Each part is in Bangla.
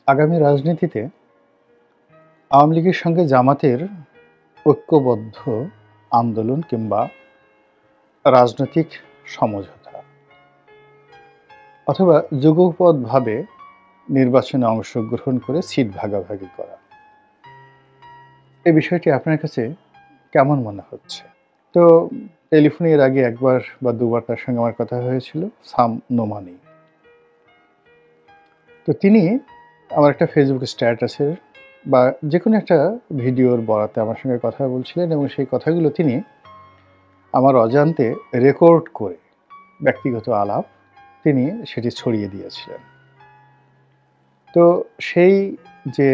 আগামী রাজনীতিতে আওয়ামী লীগের সঙ্গে জামাতের ঐক্যবদ্ধ আন্দোলন কিংবা রাজনৈতিক সমঝোতা অথবা যুগপৎভাবে নির্বাচনে অংশগ্রহণ করে সিট ভাগাভাগি করা, এই বিষয়টি আপনার কাছে কেমন মনে হচ্ছে? তো টেলিফোনে এর আগে একবার বা দুবার তার সঙ্গে আমার কথা হয়েছিল, সাম নোমানি। তো তিনি আমার একটা ফেসবুক স্ট্যাটাসের বা যে কোনো একটা ভিডিওর বরাতে আমার সঙ্গে কথা বলছিলেন এবং সেই কথাগুলো তিনি আমার অজান্তে রেকর্ড করে ব্যক্তিগত আলাপ তিনি সেটি ছড়িয়ে দিয়েছিলেন। তো সেই যে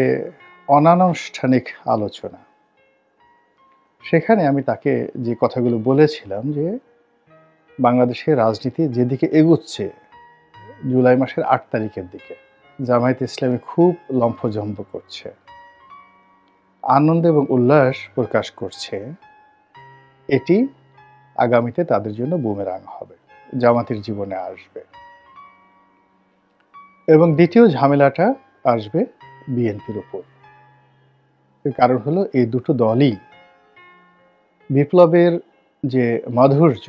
অনানুষ্ঠানিক আলোচনা, সেখানে আমি তাকে যে কথাগুলো বলেছিলাম যে বাংলাদেশের রাজনীতি যেদিকে এগুচ্ছে জুলাই মাসের ৮ তারিখের দিকে জামায়াতে ইসলামী খুব লম্ফজম্প করছে, আনন্দ এবং উল্লাস প্রকাশ করছে, এটি আগামীতে তাদের জন্য বুমেরাং হবে, জামাতের জীবনে আসবে। এবং দ্বিতীয় ঝামেলাটা আসবে বিএনপির উপর। এর কারণ হলো এই দুটো দলই বিপ্লবের যে মাধুর্য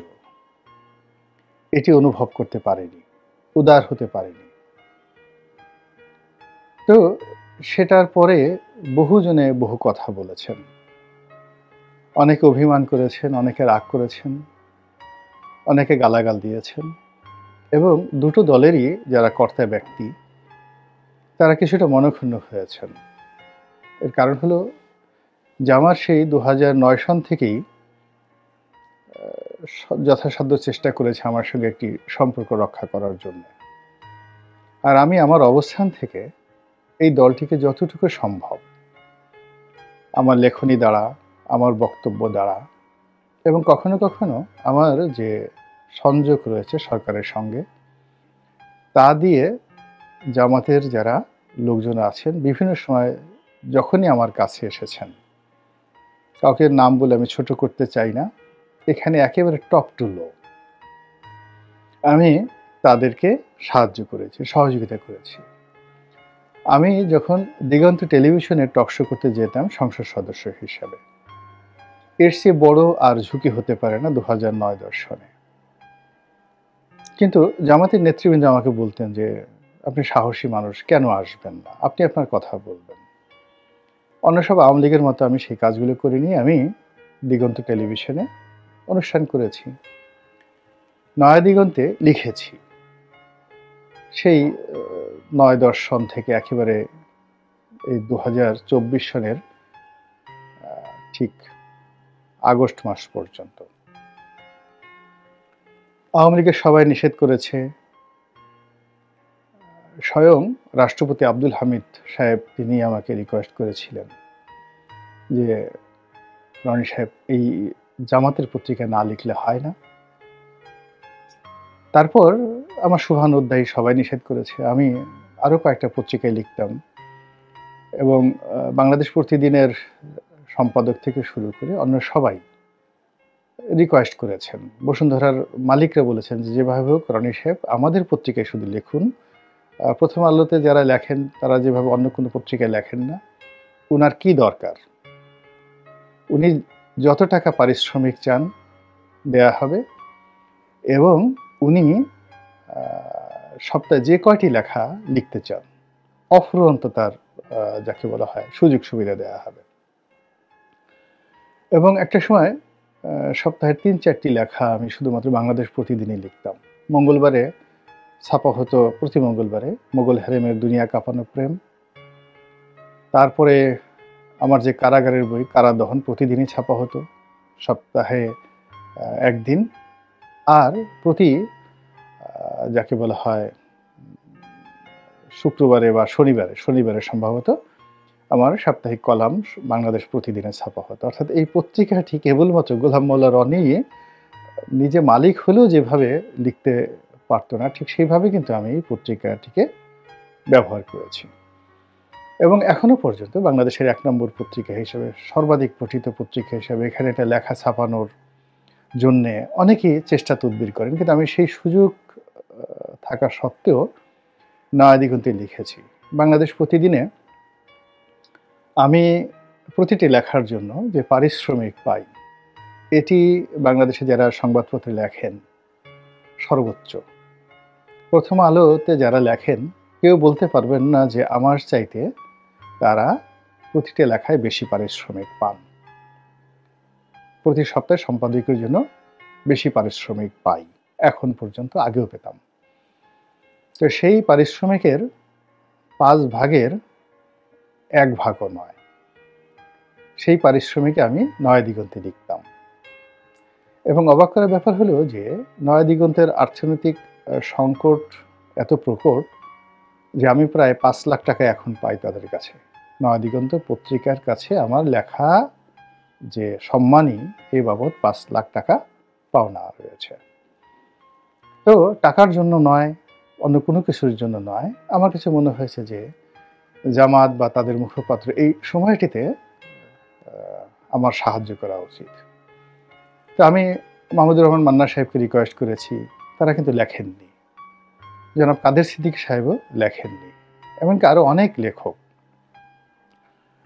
এটি অনুভব করতে পারেনি, উদার হতে পারেনি। তো সেটার পরে বহুজনে বহু কথা বলেছেন, অনেকে অভিমান করেছেন, অনেকে রাগ করেছেন, অনেকে গালাগাল দিয়েছেন এবং দুটো দলেরই যারা কর্তা ব্যক্তি তারা কিছুটা মনক্ষুণ্ণ হয়েছেন। এর কারণ হলো জামাত সেই ২০০৯ সন থেকেই যথাসাধ্য চেষ্টা করেছে আমার সঙ্গে একটি সম্পর্ক রক্ষা করার জন্য। আর আমি আমার অবস্থান থেকে এই দলটিকে যতটুকু সম্ভব আমার লেখনী দ্বারা, আমার বক্তব্য দ্বারা এবং কখনো কখনো আমার যে সংযোগ রয়েছে সরকারের সঙ্গে তা দিয়ে জামাতের যারা লোকজন আছেন বিভিন্ন সময় যখনই আমার কাছে এসেছেন, কাউকে নাম বলে আমি ছোট করতে চাই না, এখানে একেবারে টপ টু লো আমি তাদেরকে সাহায্য করেছি, সহযোগিতা করেছি। আমি যখন দিগন্ত টেলিভিশনে টকশো করতে যেতাম সংসদ সদস্য হিসাবে, এর চেয়ে বড় আর ঝুঁকি হতে পারে না ২০০৯-১০ সনে। কিন্তু জামাতের নেতৃবৃন্দ আমাকে বলতেন যে আপনি সাহসী মানুষ, কেন আসবেন না, আপনি আপনার কথা বলবেন। অন্য সব আওয়ামী লীগের মতো আমি সেই কাজগুলো করিনি। আমি দিগন্ত টেলিভিশনে অনুষ্ঠান করেছি, নয়া দিগন্তে লিখেছি। সেই ৯-১০ সন থেকে একেবারে এই ২০২৪ সনের ঠিক আগস্ট মাস পর্যন্ত আওয়ামী লীগের সবাই নিষেধ করেছে। স্বয়ং রাষ্ট্রপতি আব্দুল হামিদ সাহেব তিনি আমাকে রিকোয়েস্ট করেছিলেন যে রনি সাহেব এই জামাতের পত্রিকা না লিখলে হয় না। তারপর আমার শুভানুধ্যায়ী সবাই নিষেধ করেছে, আমি আরও কয়েকটা পত্রিকায় লিখতাম এবং বাংলাদেশ প্রতিদিনের সম্পাদক থেকে শুরু করে অন্য সবাই রিকোয়েস্ট করেছেন। বসুন্ধরার মালিকরা বলেছেন যে যেভাবে হোক রনি সাহেব আমাদের পত্রিকায় শুধু লিখুন, প্রথম আলোতে যারা লেখেন তারা যেভাবে অন্য কোনো পত্রিকায় লেখেন না, উনার কি দরকার, উনি যত টাকা পারিশ্রমিক চান দেয়া হবে এবং উনি সপ্তাহে যে কয়টি লেখা লিখতে চান অফুরন্ত তার যাকে বলা হয় সুযোগ সুবিধা দেওয়া হবে। এবং একটা সময় সপ্তাহে ৩-৪টি লেখা আমি শুধুমাত্র বাংলাদেশ প্রতিদিনই লিখতাম। মঙ্গলবারে ছাপা হতো, প্রতি মঙ্গলবারে মোগল হেরেমের দুনিয়া কাঁপানো প্রেম। তারপরে আমার যে কারাগারের বই কারাদহন প্রতিদিনই ছাপা হতো, সপ্তাহে একদিন। আর প্রতি যাকে বলা হয় শুক্রবারে বা শনিবারে সম্ভবত আমার সাপ্তাহিক কলাম বাংলাদেশ প্রতিদিনে ছাপা হতো। অর্থাৎ এই পত্রিকাটি কেবলমাত্র গোলাম মোল্লা রনি নিজে মালিক হলেও যেভাবে লিখতে পারতো না, ঠিক সেইভাবে কিন্তু আমি এই পত্রিকাটিকে ব্যবহার করেছি এবং এখনো পর্যন্ত বাংলাদেশের ১ নম্বর পত্রিকা হিসেবে, সর্বাধিক পঠিত পত্রিকা হিসেবে এখানে এটা লেখা ছাপানোর জন্যে অনেকেই চেষ্টা তদবির করেন, কিন্তু আমি সেই সুযোগ থাকা সত্ত্বেও নয়া দিগন্তে লিখেছি। বাংলাদেশ প্রতিদিনে আমি প্রতিটি লেখার জন্য যে পারিশ্রমিক পাই, এটি বাংলাদেশে যারা সংবাদপত্রে লেখেন সর্বোচ্চ। প্রথম আলোতে যারা লেখেন কেউ বলতে পারবেন না যে আমার চাইতে তারা প্রতিটি লেখায় বেশি পারিশ্রমিক পান। প্রতি সপ্তাহে সম্পাদকীয় জন্য বেশি পারিশ্রমিক পাই, এখন পর্যন্ত, আগেও পেতাম। তো সেই পারিশ্রমিকের 5 ভাগের 1 ভাগও নয়, সেই পারিশ্রমিকে আমি নয়াদিগন্তে লিখতাম। এবং অবাক করার ব্যাপার হলো যে নয়াদিগন্তের অর্থনৈতিক সংকট এত প্রকট যে আমি প্রায় 5 লাখ টাকা এখন পাই তাদের কাছে। নয়াদিগন্ত পত্রিকার কাছে আমার লেখা যে সম্মানী এ বাবদ 5 লাখ টাকা পাওনা রয়েছে। তো টাকার জন্য নয়, অন্য কোনো কিছুর জন্য নয়, আমার কাছে মনে হয়েছে যে জামাত বা তাদের মুখপাত্র এই সময়টিতে আমার সাহায্য করা উচিত। তো আমি মাহমুদুর রহমান মান্না সাহেবকে রিকোয়েস্ট করেছি, তারা কিন্তু লেখেননি। জনাব কাদের সিদ্দিকী সাহেবও লেখেননি, এমনকি আরও অনেক লেখক।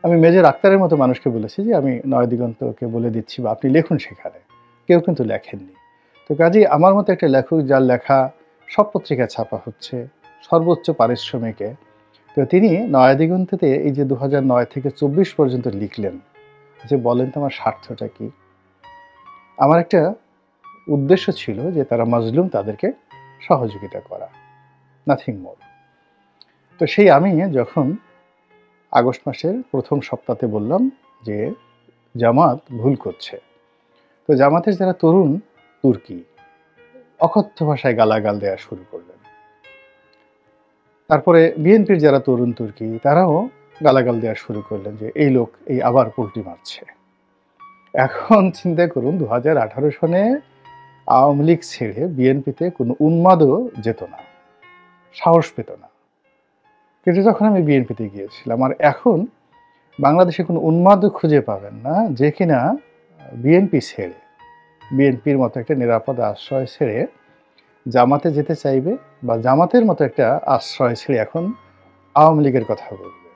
আমি মেজর আক্তারের মতো মানুষকে বলেছি যে আমি নয়াদিগন্তকে বলে দিচ্ছি বা আপনি লিখুন সেখানে, কেউ কিন্তু লেখেননি। তো কাজেই আমার মতো একটা লেখক যার লেখা সব পত্রিকায় ছাপা হচ্ছে সর্বোচ্চ পারিশ্রমিকে, তো তিনি নয়াদিগন্ততে এই যে 2009 থেকে 24 পর্যন্ত লিখলেন, যে বলেন তো আমার স্বার্থটা কি? আমার একটা উদ্দেশ্য ছিল যে তারা মাজলুম, তাদেরকে সহযোগিতা করা, নাথিং মোর। তো সেই আমি যখন আগস্ট মাসের প্রথম সপ্তাহে বললাম যে জামাত ভুল করছে, তো জামাতের যারা তরুণ তুর্কি অকথ্য ভাষায় গালাগাল দেওয়া শুরু করলেন। তারপরে বিএনপির যারা তরুণ তুর্কি তারাও গালাগাল দেওয়া শুরু করলেন যে এই লোক এই আবার পোল্টি মারছে। এখন চিন্তা করুন, 2018 সনে আওয়ামী লীগ ছেড়ে বিএনপিতে কোনো উন্মাদও যেত না, সাহস পেত না। কিন্তু তখন আমি বিএনপিতে গিয়েছিলাম। আর এখন বাংলাদেশে কোনো উন্মাদও খুঁজে পাবেন না যে কিনা বিএনপি ছেড়ে, বিএনপির মতো একটা নিরাপদ আশ্রয় ছেড়ে জামাতে যেতে চাইবে বা জামাতের মতো একটা আশ্রয় ছেড়ে এখন আওয়ামী লীগের কথা বলবে।